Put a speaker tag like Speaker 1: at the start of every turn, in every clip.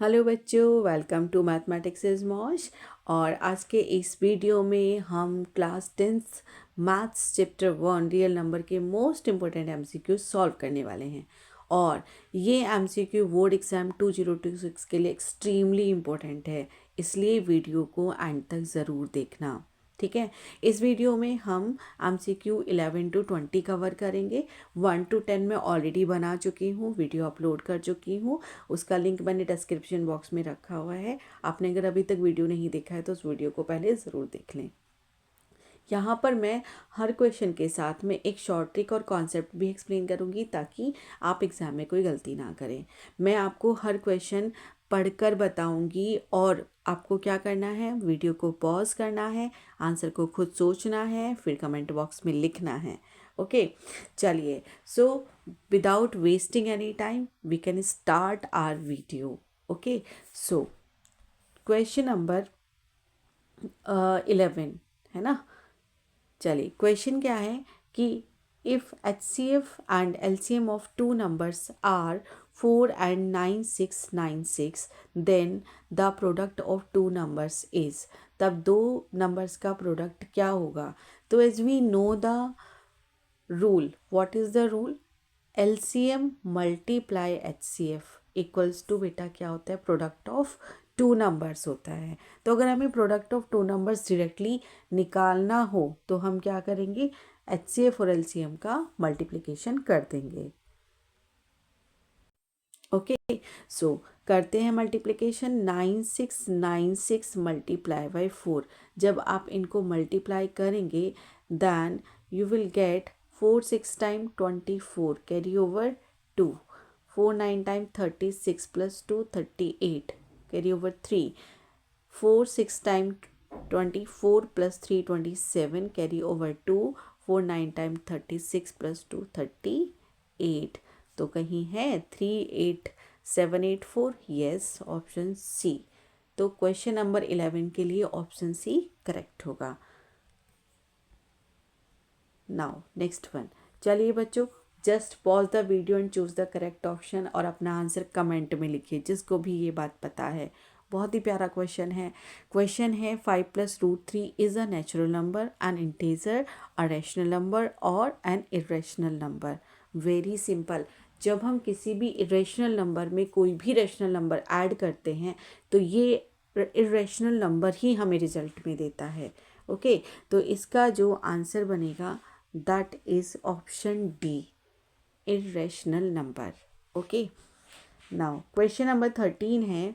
Speaker 1: Hello बच्चों, welcome to mathematics is mosh. और आज के इस वीडियो में हम class 10th maths chapter 1 real number के मोस्ट इम्पोर्टेंट एमसीक्यू सॉल्व करने वाले हैं। और ये एमसीक्यू बोर्ड एग्ज़ाम 2026 के लिए एक्सट्रीमली इम्पोर्टेंट है, इसलिए वीडियो को एंड तक ज़रूर देखना। ठीक है, इस वीडियो में हम MCQ 11 to 20 कवर करेंगे। 1 to 10 में ऑलरेडी बना चुकी हूँ, वीडियो अपलोड कर चुकी हूँ, उसका लिंक मैंने डिस्क्रिप्शन बॉक्स में रखा हुआ है। आपने अगर अभी तक वीडियो नहीं देखा है तो उस वीडियो को पहले ज़रूर देख लें। यहाँ पर मैं हर क्वेश्चन के साथ में एक शॉर्ट ट्रिक और कॉन्सेप्ट भी एक्सप्लेन करूँगी ताकि आप एग्ज़ाम में कोई गलती ना करें। मैं आपको हर क्वेश्चन पढ़कर बताऊँगी और आपको क्या करना है, वीडियो को पॉज करना है, आंसर को खुद सोचना है, फिर कमेंट बॉक्स में लिखना है। ओके, चलिए। So without wasting any time we can start our video. Okay, so question number 11 है ना। चलिए, क्वेश्चन क्या है कि if HCF and LCM of two numbers are 4 and 9696 then the product of two numbers is. तब दो numbers का product क्या होगा? तो as we know the rule, what is the rule? LCM multiply HCF equals to, बेटा क्या होता है, प्रोडक्ट ऑफ टू नंबर्स होता है। तो अगर हमें product of two numbers directly निकालना हो तो हम क्या करेंगे, HCF और LCM का मल्टीप्लिकेशन कर देंगे। ओके, सो करते हैं मल्टीप्लिकेशन। 9696 multiply by 4। जब आप इनको मल्टीप्लाई करेंगे then you will get 4 6 time 24 carry over 2, 4 9 time 36 plus 2 38 carry over 3, 4 6 time 24 plus 3 27 carry over 2, 4 9 time 36 plus 2 38। तो कहीं है 38784, यस, ऑप्शन सी। तो क्वेश्चन नंबर 11 के लिए ऑप्शन सी करेक्ट होगा। Now next one. चलिए बच्चों, just pause the video and choose the correct option और अपना आंसर कमेंट में लिखिए जिसको भी ये बात पता है। बहुत ही प्यारा क्वेश्चन है। क्वेश्चन है 5 + √3 is a natural number, an integer, a rational number और an irrational number. Very simple. जब हम किसी भी इरेशनल नंबर में कोई भी रैशनल नंबर ऐड करते हैं तो ये इरेशनल नंबर ही हमें रिजल्ट में देता है। ओके, तो इसका जो आंसर बनेगा that is option D, irrational number. Okay, now question number 13 है।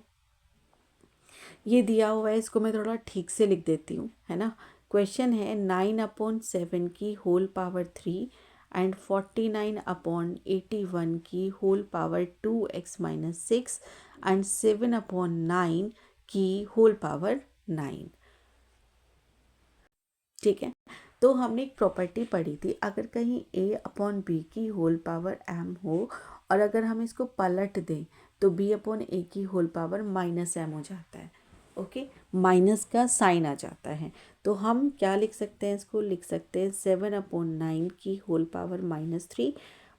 Speaker 1: ये दिया हुआ है, इसको मैं थोड़ा ठीक से लिख देती हूँ, है ना। क्वेश्चन है 9/7 की होल पावर 3 एंड 49/81 की होल पावर 2x-6 एंड 7/9 की होल पावर 9। ठीक है, तो हमने एक प्रॉपर्टी पढ़ी थी, अगर कहीं a/b की होल पावर m हो और अगर हम इसको पलट दें तो b/a की होल पावर -m हो जाता है। ओके, माइनस का साइन आ जाता है। तो हम क्या लिख सकते हैं, इसको लिख सकते हैं 7/9 की होल पावर -3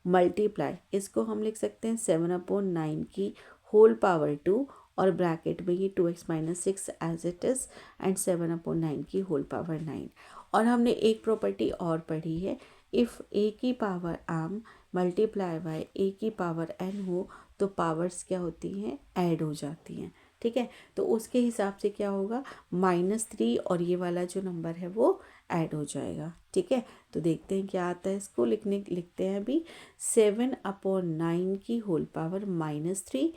Speaker 1: मल्टीप्लाई, इसको हम लिख सकते हैं 7/9 की होल पावर 2 और ब्रैकेट में ये 2x-6 as it is and 7/9 की होल पावर 9। और हमने एक प्रॉपर्टी और पढ़ी है, इफ़ a की power m multiply by a की पावर n हो तो पावर्स क्या होती हैं, ऐड हो जाती हैं। ठीक है, तो उसके हिसाब से क्या होगा, -3 और ये वाला जो नंबर है वो ऐड हो जाएगा। ठीक है, तो देखते हैं क्या आता है, इसको लिखते हैं अभी 7/9 की whole power -3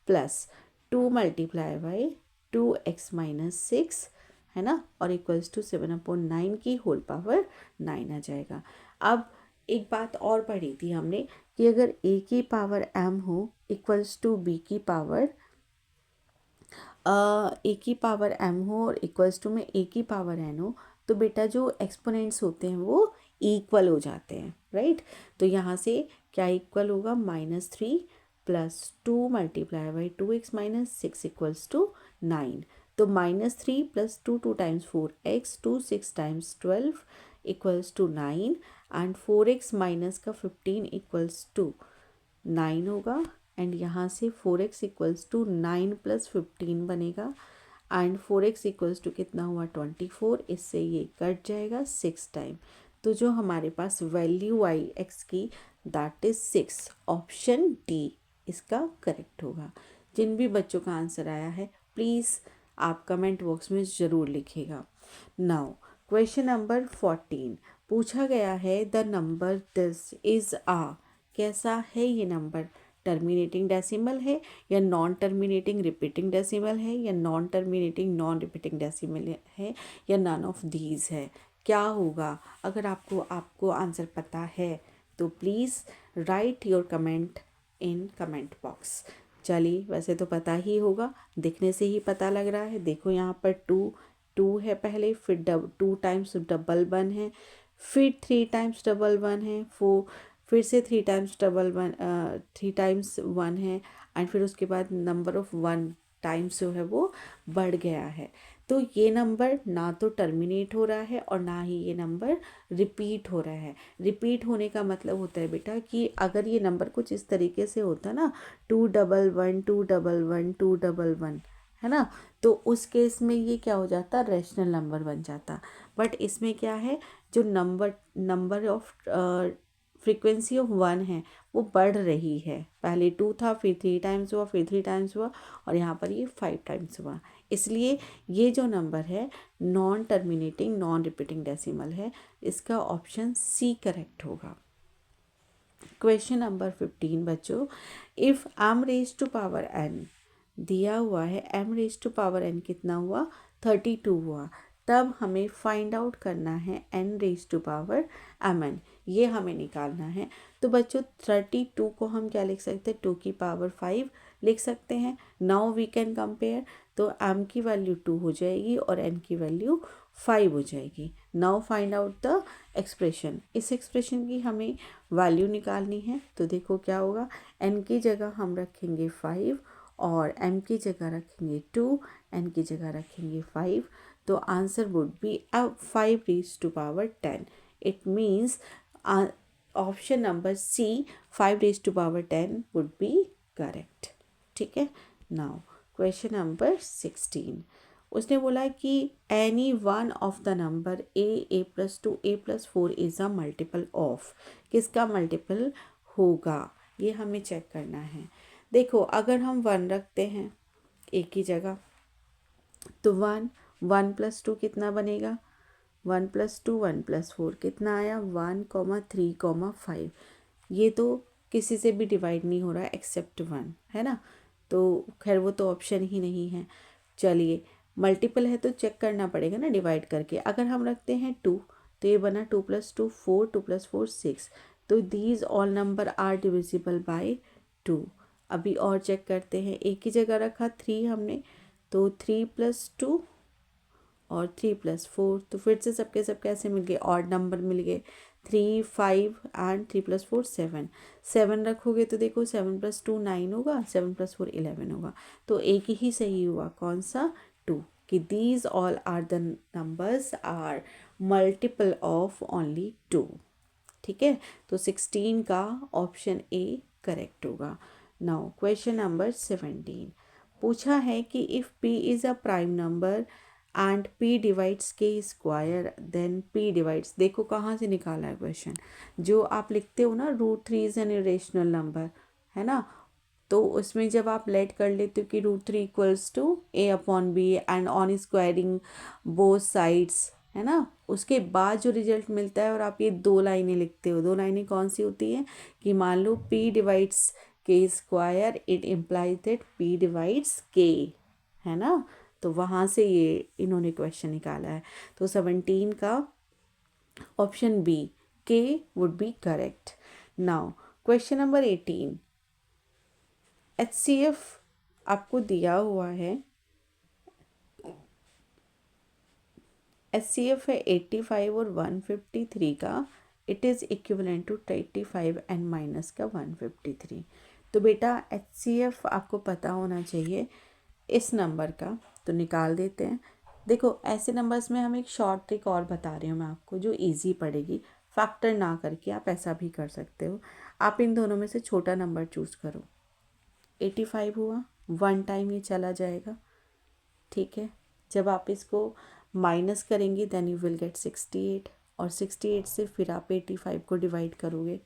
Speaker 1: plus 2 multiply by 2x-6 है ना, और इक्वल्स टू 7/9 की होल पावर 9 आ जाएगा। अब एक बात और पढ़ी थी हमने कि अगर a की पावर m हो इक्वल्स टू b की पावर a की पावर m हो और इक्वल्स टू में a की पावर n हो तो बेटा जो एक्सपोनेंट्स होते हैं वो इक्वल हो जाते हैं, राइट। तो यहाँ से क्या इक्वल होगा, -3 plus 2 multiply by 2x-6 equals to 9। तो -3 plus 2 2 times 4x 2 6 times 12 equals to 9 and 4x minus का 15 इक्वल्स टू 9 होगा। एंड यहाँ से 4x इक्वल्स टू 9 + 15 बनेगा एंड 4x इक्वल्स टू कितना हुआ 24, इससे ये कट जाएगा 6 टाइम। तो जो हमारे पास वैल्यू आई x की दैट इज़ 6, ऑप्शन डी इसका करेक्ट होगा। जिन भी बच्चों का आंसर आया है प्लीज़ आप कमेंट बॉक्स में ज़रूर लिखिएगा। नाउ क्वेश्चन नंबर 14 पूछा गया है द नंबर दिस इज़ आ, कैसा है ये नंबर, टर्मिनेटिंग डेसिमल है या नॉन टर्मिनेटिंग रिपीटिंग डेसिमल है या non terminating non repeating decimal है या नन ऑफ दीज है, क्या होगा। अगर आपको आंसर पता है तो please write your comment in comment box. चलिए, वैसे तो पता ही होगा, दिखने से ही पता लग रहा है। देखो यहाँ पर टू है पहले, फिर 2 टाइम्स डबल 1 है, फिर 3 टाइम्स डबल 1 है, फिर से 3 टाइम्स डबल 1 3 टाइम्स 1 है एंड फिर उसके बाद नंबर ऑफ 1 टाइम्स जो है वो बढ़ गया है। तो ये नंबर ना तो टर्मिनेट हो रहा है और ना ही ये नंबर रिपीट हो रहा है। रिपीट होने का मतलब होता है बेटा कि अगर ये नंबर कुछ इस तरीके से होता ना 211 211 211, है ना, तो उस केस में ये क्या हो जाता, रैशनल नंबर बन जाता। बट इसमें क्या है, जो नंबर ऑफ फ्रीक्वेंसी ऑफ 1 है वो बढ़ रही है। पहले 2 था, फिर 3 टाइम्स हुआ, फिर 3 टाइम्स हुआ और यहाँ पर ये 5 टाइम्स हुआ। इसलिए ये जो नंबर है non terminating non repeating decimal है, इसका ऑप्शन सी करेक्ट होगा। क्वेश्चन नंबर 15 बच्चों, if m raise to power n दिया हुआ है, m raise to power n कितना हुआ 32 हुआ, तब हमें फाइंड आउट करना है n raise to power mn, ये हमें निकालना है। तो बच्चों 32 को हम क्या लिख सकते हैं, 2 की पावर 5 लिख सकते हैं। नाउ वी कैन कंपेयर, तो m की वैल्यू 2 हो जाएगी और n की वैल्यू 5 हो जाएगी। Now find out the expression, इस एक्सप्रेशन की हमें वैल्यू निकालनी है। तो देखो क्या होगा, n की जगह हम रखेंगे 5 और m की जगह रखेंगे 2, n की जगह रखेंगे 5, तो answer would be 5 raise to power 10। It means option number C 5 raise to power 10 would be correct. ठीक है। नाउ क्वेश्चन नंबर 16, उसने बोला कि any one of the number a+2 a+4 is a multiple of, किसका multiple होगा ये हमें check करना है। देखो अगर हम 1 रखते हैं a की जगह, तो 1 + 2 कितना बनेगा, 1 + 2 1 + 4 कितना आया 1, 3, 5। ये तो किसी से भी डिवाइड नहीं हो रहा है एक्सेप्ट 1, है ना, तो खैर वो तो ऑप्शन ही नहीं है। चलिए, मल्टीपल है तो चेक करना पड़ेगा ना डिवाइड करके। अगर हम रखते हैं 2 तो ये बना 2 + 2 4, 2 + 4 6, तो these all number are divisible by 2। अभी और चेक करते हैं, एक की जगह रखा 3 हमने, तो 3 + 2 और 3 + 4, तो फिर से सबके सब कैसे मिल गए, ऑड नंबर मिल गए, 3 5 एंड 3 + 4 7। 7 रखोगे तो देखो 7 + 2 9 होगा, 7 + 4 11 होगा, तो एक ही सही हुआ, कौन सा 2, कि these all are the numbers are multiple of only 2। ठीक है, तो 16 का ऑप्शन ए करेक्ट होगा। नाउ क्वेश्चन नंबर 17 पूछा है कि if p is a prime number and p divides k square then p divides, देखो कहाँ से निकाला है क्वेश्चन, जो आप लिखते हो ना √3 इज़ एन इरेशनल नंबर, है ना, तो उसमें जब आप लेट कर लेते हो कि √3 equals to a/b and on squaring both sides, है ना, उसके बाद जो रिजल्ट मिलता है और आप ये 2 लाइनें लिखते हो, 2 लाइनें कौन सी होती हैं कि मान लो p divides k square, it implies that p divides k, है ना, तो वहाँ से ये इन्होंने क्वेश्चन निकाला है। तो 17 का ऑप्शन बी के would be correct. Now question number 18, HCF आपको दिया हुआ है, HCF है 85 और 153 का, it is equivalent to 85 and minus का 153। तो बेटा HCF आपको पता होना चाहिए इस नंबर का, तो निकाल देते हैं। देखो ऐसे नंबर्स में हम एक शॉर्ट ट्रिक और बता रही हूँ मैं आपको जो इजी पड़ेगी, फैक्टर ना करके आप ऐसा भी कर सकते हो। आप इन दोनों में से छोटा नंबर चूज़ करो, 85 हुआ, 1 टाइम ये चला जाएगा, ठीक है। जब आप इसको माइनस करेंगे देन यू विल गेट 68, और 68 से फिर आप 85 को डिवाइड करोगे,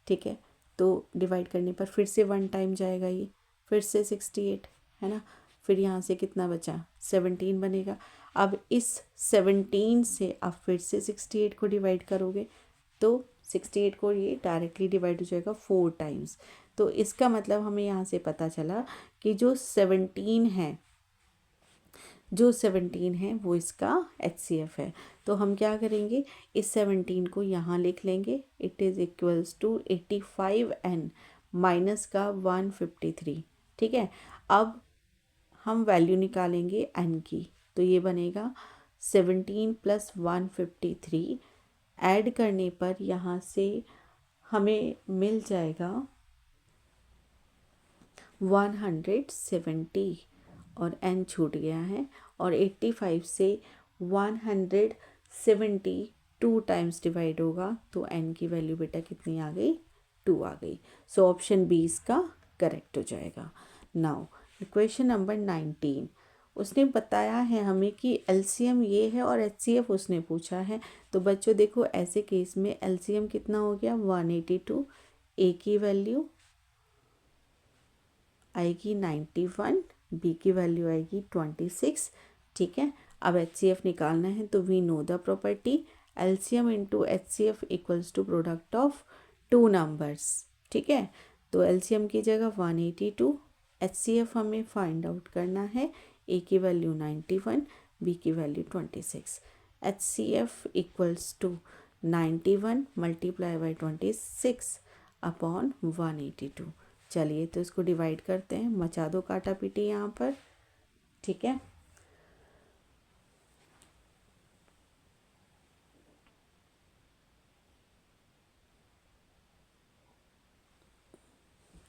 Speaker 1: ठीक है। तो डिवाइड करने पर फिर से 1 टाइम जाएगा ये, फिर से 68, है ना। फिर यहाँ से कितना बचा, 17 बनेगा। अब इस 17 से आप फिर से 68 को डिवाइड करोगे, तो 68 को ये डायरेक्टली डिवाइड हो जाएगा 4 टाइम्स। तो इसका मतलब हमें यहाँ से पता चला कि जो 17 है वो इसका HCF है। तो हम क्या करेंगे, इस 17 को यहाँ लिख लेंगे, it is equals to 85N minus का 153, ठीक है। अब हम वैल्यू निकालेंगे N की, तो ये बनेगा 17 + 153, ऐड करने पर यहाँ से हमें मिल जाएगा 170, और n छूट गया है, और 85 से 172 टाइम्स डिवाइड होगा, तो n की वैल्यू बेटा कितनी आ गई, 2 आ गई। सो ऑप्शन बी इसका करेक्ट हो जाएगा। नाउ क्वेश्चन नंबर 19, उसने बताया है हमें कि LCM ये है और HCF उसने पूछा है। तो बच्चों देखो, ऐसे केस में LCM कितना हो गया, 182, A की वैल्यू आएगी 91, बी की वैल्यू आएगी 26, ठीक है। अब HCF निकालना है, तो we know the property LCM into HCF equals to product of 2 numbers, ठीक है। तो LCM की जगह 182, HCF हमें फाइंड आउट करना है, A की वैल्यू 91, B की value 26। HCF equals to 91 multiply by 26 upon 182। चलिए तो इसको डिवाइड करते हैं, मचा दो काटा पीटी यहाँ पर, ठीक है।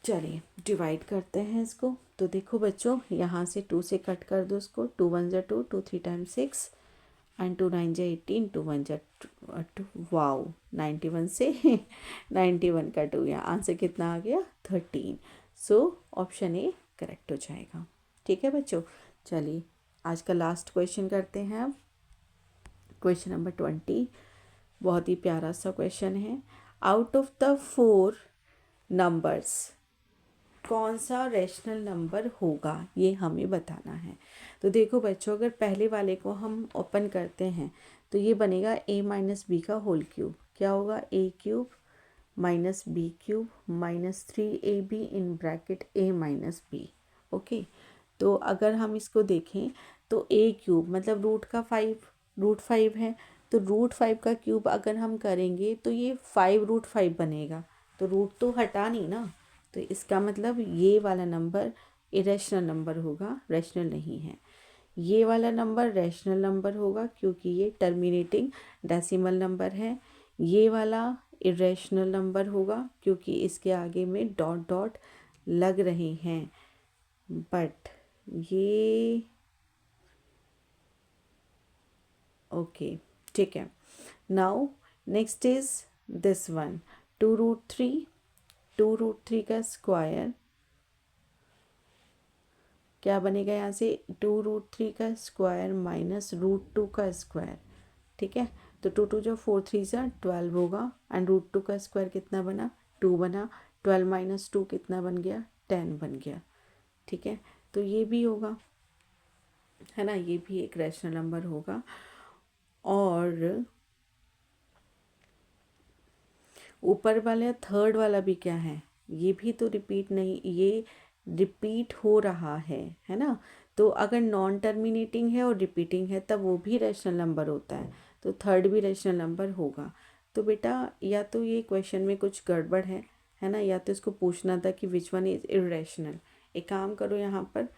Speaker 1: चलिए डिवाइड करते हैं इसको। तो देखो बच्चों, यहाँ से 2 से कट कर दो इसको, 2 1 जा 2, 2 3 टाइम्स 6 एंड 2 9 जा 18, 2 1 जा 2, वाओ 91 से 91 कट हो गया, आंसर कितना आ गया 13। सो ऑप्शन ए करेक्ट हो जाएगा, ठीक है बच्चों। चलिए आज का लास्ट क्वेश्चन करते हैं अब, क्वेश्चन नंबर 20, बहुत ही प्यारा सा क्वेश्चन है। आउट ऑफ द 4 नंबर्स कौन सा रैशनल नंबर होगा, ये हमें बताना है। तो देखो बच्चों, अगर पहले वाले को हम ओपन करते हैं तो ये बनेगा a माइनस बी का होल क्यूब। क्या होगा, a cube minus B cube minus 3ab in bracket a minus B, okay. तो अगर हम इसको देखें तो a क्यूब मतलब रूट 5 है, तो रूट 5 का क्यूब अगर हम करेंगे तो ये 5√5 बनेगा, तो रूट तो हटा नहीं ना, तो इसका मतलब ये वाला नंबर इरेशनल नंबर होगा, रैशनल नहीं है। ये वाला नंबर रैशनल नंबर होगा क्योंकि ये टर्मिनेटिंग डेसिमल नंबर है। ये वाला इरेशनल नंबर होगा क्योंकि इसके आगे में डॉट डॉट लग रहे हैं। बट ये ओके, ठीक है। Now next is this one, 2√3 का स्क्वायर क्या बनेगा, यहाँ से 2√3 का स्क्वायर माइनस √2 का स्क्वायर, ठीक है। तो 2 2 जो 4 3 सा 12 होगा, एंड √2 का स्क्वायर कितना बना, 2 बना, 12 माइनस 2 कितना बन गया, 10 बन गया, ठीक है। तो ये भी होगा, है ना, ये भी एक रैशनल नंबर होगा। और ऊपर वाला थर्ड वाला भी क्या है, ये भी तो रिपीट नहीं, ये रिपीट हो रहा है ना। तो अगर नॉन टर्मिनेटिंग है और रिपीटिंग है तब वो भी रैशनल नंबर होता है, तो थर्ड भी रैशनल नंबर होगा। तो बेटा या तो ये क्वेश्चन में कुछ गड़बड़ है ना, या तो इसको पूछना था कि विच वन इज इरेशनल। एक काम करो, यहाँ पर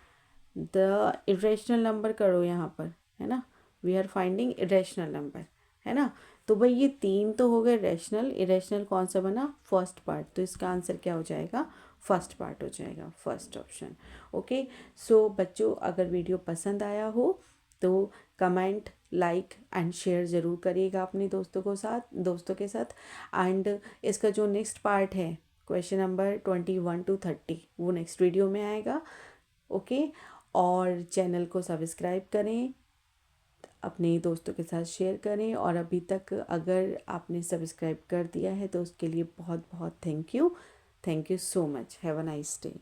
Speaker 1: द इरेशनल नंबर करो यहाँ पर, है ना, we are finding irrational number, है ना। तो भाई ये 3 तो हो गए रैशनल, इरेशनल कौन सा बना, फर्स्ट पार्ट, तो इसका आंसर क्या हो जाएगा, फर्स्ट पार्ट हो जाएगा, फर्स्ट ऑप्शन, ओके। सो बच्चों, अगर वीडियो पसंद आया हो तो कमेंट लाइक एंड शेयर ज़रूर करिएगा अपने दोस्तों के साथ। एंड इसका जो नेक्स्ट पार्ट है क्वेश्चन नंबर 21 to 30 वो नेक्स्ट वीडियो में आएगा। ओके, और चैनल को सब्सक्राइब करें, अपने दोस्तों के साथ शेयर करें, और अभी तक अगर आपने सब्सक्राइब कर दिया है तो उसके लिए बहुत बहुत thank you so much. Have a nice day.